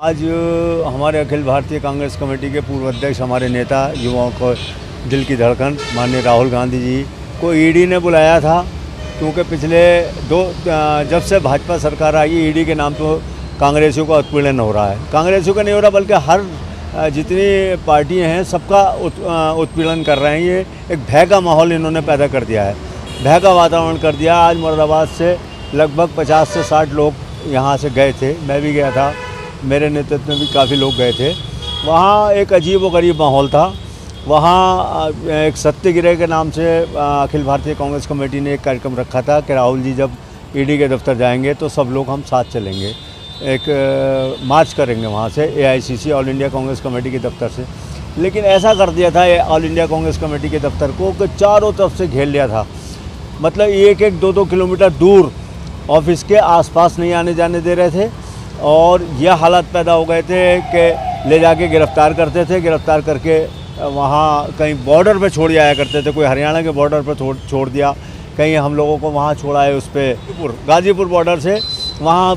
आज हमारे अखिल भारतीय कांग्रेस कमेटी के पूर्व अध्यक्ष, हमारे नेता, युवाओं को दिल की धड़कन माननीय राहुल गांधी जी को ईडी ने बुलाया था, क्योंकि पिछले जब से भाजपा सरकार आई, ईडी के नाम पर कांग्रेसियों का उत्पीड़न हो रहा है। कांग्रेसियों का नहीं हो रहा, बल्कि हर जितनी पार्टियां हैं सबका उत्पीड़न कर रहे हैं। ये एक भय का माहौल इन्होंने पैदा कर दिया है, भय का वातावरण कर दिया। आज मुरादाबाद से लगभग 50 से 60 लोग यहाँ से गए थे, मैं भी गया था, मेरे नेतृत्व में भी काफ़ी लोग गए थे। वहाँ एक अजीब व गरीब माहौल था। वहाँ एक सत्याग्रह के नाम से अखिल भारतीय कांग्रेस कमेटी ने एक कार्यक्रम रखा था कि राहुल जी जब ईडी के दफ्तर जाएंगे तो सब लोग हम साथ चलेंगे, एक मार्च करेंगे वहाँ से AICC all India Congress committee के दफ्तर से। लेकिन ऐसा कर दिया था ऑल इंडिया कांग्रेस कमेटी के दफ्तर को कि चारों तरफ से घेर लिया था। मतलब एक 2-2 किलोमीटर दूर ऑफिस के आसपास नहीं आने जाने दे रहे थे, और यह हालात पैदा हो गए थे कि ले जाके गिरफ़्तार करते थे, गिरफ़्तार करके वहाँ कहीं बॉर्डर पे छोड़ जाया करते थे। कोई हरियाणा के बॉर्डर पर छोड़ दिया, कहीं हम लोगों को वहाँ छोड़ा है उस पर गाज़ीपुर बॉर्डर से। वहाँ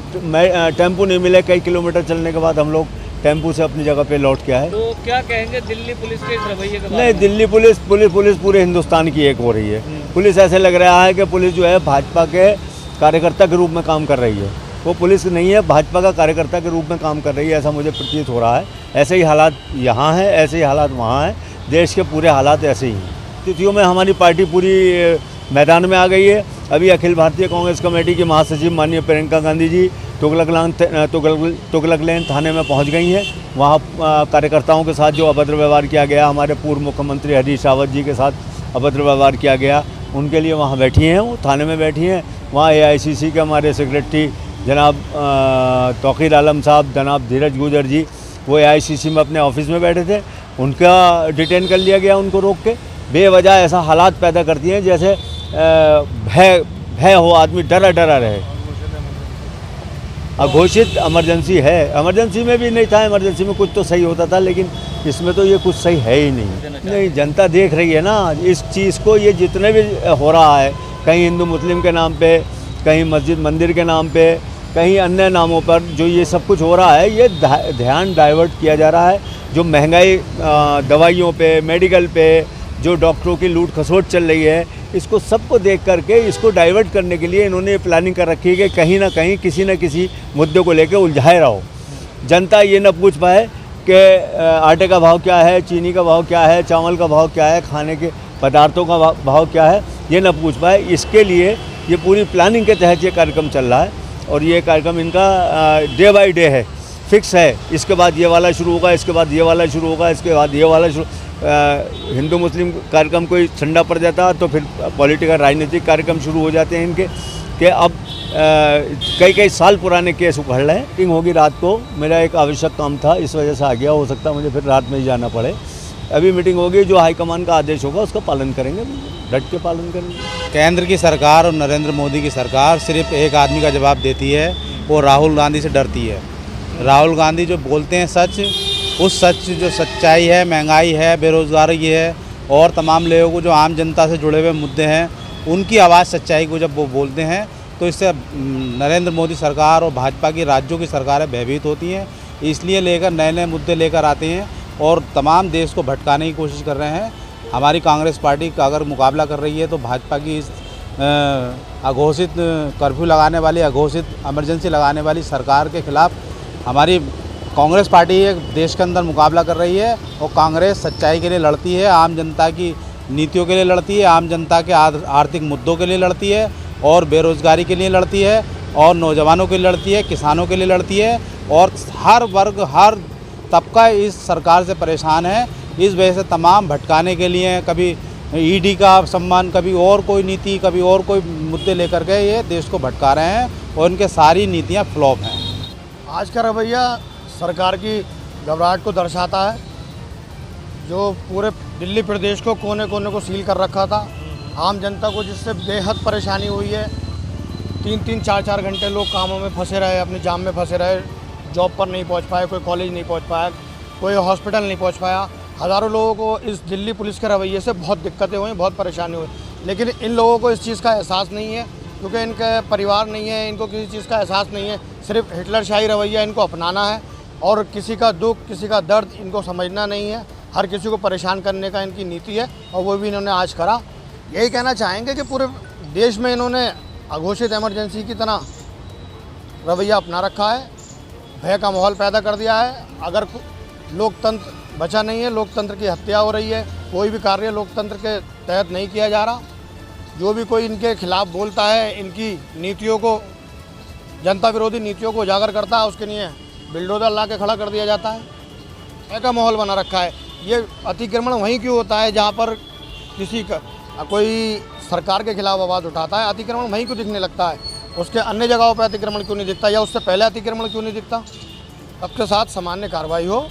टेम्पो नहीं मिले, कई किलोमीटर चलने के बाद हम लोग टेम्पो से अपनी जगह पे लौट के आए। तो क्या कहेंगे दिल्ली पुलिस के इस रवैये के बारे में? नहीं, दिल्ली पुलिस पूरे हिंदुस्तान की एक हो रही है। पुलिस ऐसे लग रहा है कि पुलिस जो है भाजपा के कार्यकर्ता के रूप में काम कर रही है। वो पुलिस नहीं है, भाजपा का कार्यकर्ता के रूप में काम कर रही है, ऐसा मुझे प्रतीत हो रहा है। ऐसे ही हालात यहाँ हैं, ऐसे ही हालात वहाँ हैं, देश के पूरे हालात ऐसे ही हैं। स्थितियों में हमारी पार्टी पूरी मैदान में आ गई है। अभी अखिल भारतीय कांग्रेस कमेटी की महासचिव माननीय प्रियंका गांधी जी तुगलक लेन थाने में पहुंच गई हैं। वहाँ कार्यकर्ताओं के साथ जो अभद्र व्यवहार किया गया, हमारे पूर्व मुख्यमंत्री हरीश रावत जी के साथ अभद्र व्यवहार किया गया, उनके लिए वहाँ बैठी हैं, वो थाने में बैठी हैं। वहाँ एआईसीसी के हमारे सेक्रेटरी जनाब तौकीर आलम साहब, जनाब धीरज गुजर जी, वो एआईसीसी में अपने ऑफिस में बैठे थे, उनका डिटेन कर लिया गया, उनको रोक के। बेवजह ऐसा हालात पैदा करती हैं जैसे भय हो, आदमी डरा रहे। अघोषित इमरजेंसी है, इमरजेंसी में भी नहीं था, इमरजेंसी में कुछ तो सही होता था, लेकिन इसमें तो ये कुछ सही है ही नहीं। जनता देख रही है ना इस चीज़ को। ये जितने भी हो रहा है, कहीं हिंदू मुस्लिम के नाम पे, कहीं मस्जिद मंदिर के नाम पे, कहीं अन्य नामों पर जो ये सब कुछ हो रहा है, ये ध्यान डाइवर्ट किया जा रहा है। जो महंगाई दवाइयों पे, मेडिकल पे, जो डॉक्टरों की लूट खसोट चल रही है, इसको सबको देख करके इसको डाइवर्ट करने के लिए इन्होंने प्लानिंग कर रखी है कि कहीं ना कहीं किसी न किसी मुद्दे को लेकर उलझाए रहो। जनता ये न पूछ पाए कि आटे का भाव क्या है, चीनी का भाव क्या है, चावल का भाव क्या है, खाने के पदार्थों का भाव क्या है, ये न पूछ पाए। इसके लिए ये पूरी प्लानिंग के तहत ये कार्यक्रम चल रहा है, और ये कार्यक्रम इनका डे बाय डे है, फिक्स है। इसके बाद ये वाला शुरू होगा, इसके बाद ये वाला शुरू होगा, इसके बाद ये वाला शुरू। हिंदू मुस्लिम कार्यक्रम कोई ठंडा पड़ जाता तो फिर पॉलिटिकल राजनीतिक कार्यक्रम शुरू हो जाते हैं इनके, कि अब कई साल पुराने केस उखड़ रहे हैं। मीटिंग होगी रात को, मेरा एक आवश्यक काम था, इस वजह से आ गया, हो सकता है मुझे फिर रात में ही जाना पड़े। अभी मीटिंग होगी, जो हाईकमान का आदेश होगा उसका पालन करेंगे, डट के पालन करेंगे। केंद्र की सरकार और नरेंद्र मोदी की सरकार सिर्फ एक आदमी का जवाब देती है, वो राहुल गांधी से डरती है। राहुल गांधी जो बोलते हैं सच, उस सच जो सच्चाई है, महंगाई है, बेरोज़गारी है, और तमाम लोगों को जो आम जनता से जुड़े हुए मुद्दे हैं, उनकी आवाज़ सच्चाई को जब वो बोलते हैं तो इससे नरेंद्र मोदी सरकार और भाजपा की राज्यों की सरकारें भयभीत होती हैं। इसलिए लेकर नए मुद्दे लेकर आते हैं और तमाम देश को भटकाने की कोशिश कर रहे हैं। हमारी कांग्रेस पार्टी का अगर मुकाबला कर रही है तो भाजपा की इस अघोषित कर्फ्यू लगाने वाली, अघोषित इमरजेंसी लगाने वाली सरकार के खिलाफ हमारी कांग्रेस पार्टी एक देश के अंदर मुकाबला कर रही है। और कांग्रेस सच्चाई के लिए लड़ती है, आम जनता की नीतियों के लिए लड़ती है, आम जनता के आर्थिक मुद्दों के लिए लड़ती है, और बेरोज़गारी के लिए लड़ती है, और नौजवानों के लिए लड़ती है, किसानों के लिए लड़ती है, और हर वर्ग, हर तबका इस सरकार से परेशान है। इस वजह से तमाम भटकाने के लिए, कभी ईडी का सम्मान, कभी और कोई नीति, कभी और कोई मुद्दे लेकर के ये देश को भटका रहे हैं, और इनके सारी नीतियाँ फ्लॉप हैं। आज का रवैया सरकार की घबराहट को दर्शाता है, जो पूरे दिल्ली प्रदेश को कोने कोने को सील कर रखा था। आम जनता को जिससे बेहद परेशानी हुई है। 3-3, 4-4 घंटे लोग कामों में फंसे रहे, अपने जाम में फंसे रहे, जॉब पर नहीं पहुंच पाए, कोई कॉलेज नहीं पहुंच पाया, कोई हॉस्पिटल नहीं पहुंच पाया। हज़ारों लोगों को इस दिल्ली पुलिस के रवैये से बहुत दिक्कतें हुई, बहुत परेशानी हुई। लेकिन इन लोगों को इस चीज़ का एहसास नहीं है, क्योंकि इनके परिवार नहीं है, इनको किसी चीज़ का एहसास नहीं है। सिर्फ हिटलरशाही रवैया इनको अपनाना है। और किसी का दुख, किसी का दर्द इनको समझना नहीं है। हर किसी को परेशान करने का इनकी नीति है और वो भी इन्होंने आज करा। यही कहना चाहेंगे कि पूरे देश में इन्होंने अघोषित इमरजेंसी की तरह रवैया अपना रखा है, भय का माहौल पैदा कर दिया है। अगर लोकतंत्र बचा नहीं है, लोकतंत्र की हत्या हो रही है, कोई भी कार्य लोकतंत्र के तहत नहीं किया जा रहा। जो भी कोई इनके खिलाफ बोलता है, इनकी नीतियों को, जनता विरोधी नीतियों को उजागर करता है, उसके लिए बिल्डोजर ला के खड़ा कर दिया जाता है। ऐसा माहौल बना रखा है। ये अतिक्रमण वहीं क्यों होता है जहाँ पर किसी का कोई सरकार के खिलाफ आवाज़ उठाता है, अतिक्रमण वहीं क्यों दिखने लगता है, उसके अन्य जगहों पर अतिक्रमण क्यों नहीं दिखता, या उससे पहले अतिक्रमण क्यों नहीं दिखता। सबके साथ सामान्य कार्रवाई हो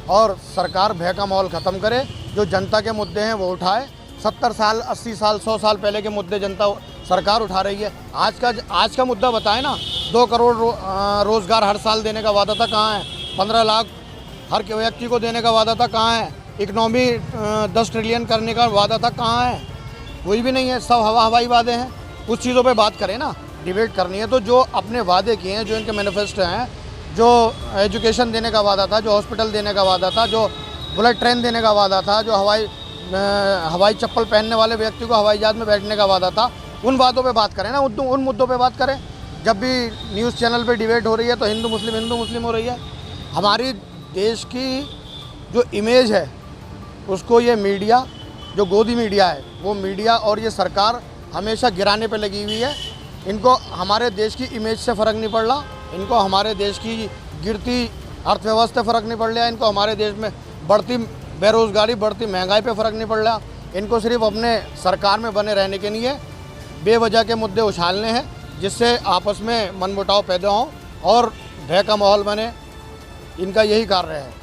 और सरकार भय का माहौल ख़त्म करे। जो जनता के मुद्दे हैं वो उठाए। 70 साल, 80 साल, 100 साल पहले के मुद्दे जनता सरकार उठा रही है। आज का मुद्दा बताए ना। 2 करोड़ रोज़गार हर साल देने का वादा था, कहाँ है? 15 लाख हर व्यक्ति को देने का वादा था, कहाँ है? इकनॉमी 10 ट्रिलियन करने का वादा था, कहाँ है? कोई भी नहीं है। सब हवाई वादे हैं। कुछ चीज़ों पे बात करें ना, डिबेट करनी है तो जो अपने वादे किए हैं, जो इनके मैनिफेस्टो हैं, जो एजुकेशन देने का वादा था, जो हॉस्पिटल देने का वादा था, जो बुलेट ट्रेन देने का वादा था, जो हवाई चप्पल पहनने वाले व्यक्ति को हवाई जहाज में बैठने का वादा था, उन बातों पे बात करें ना, उन मुद्दों पे बात करें। जब भी न्यूज़ चैनल पे डिबेट हो रही है तो हिंदू मुस्लिम हो रही है। हमारी देश की जो इमेज है उसको ये मीडिया, जो गोदी मीडिया है, वो मीडिया और ये सरकार हमेशा गिराने पे लगी हुई है। इनको हमारे देश की इमेज से फ़र्क नहीं पड़ रहा, इनको हमारे देश की गिरती अर्थव्यवस्था फ़र्क नहीं पड़ रहा, इनको हमारे देश में बढ़ती बेरोज़गारी, बढ़ती महंगाई पे फ़र्क नहीं पड़ रहा। इनको सिर्फ अपने सरकार में बने रहने के लिए बेवजह के मुद्दे उछालने हैं, जिससे आपस में मनमुटाव पैदा हो और भय का माहौल बने। इनका यही कार्य है।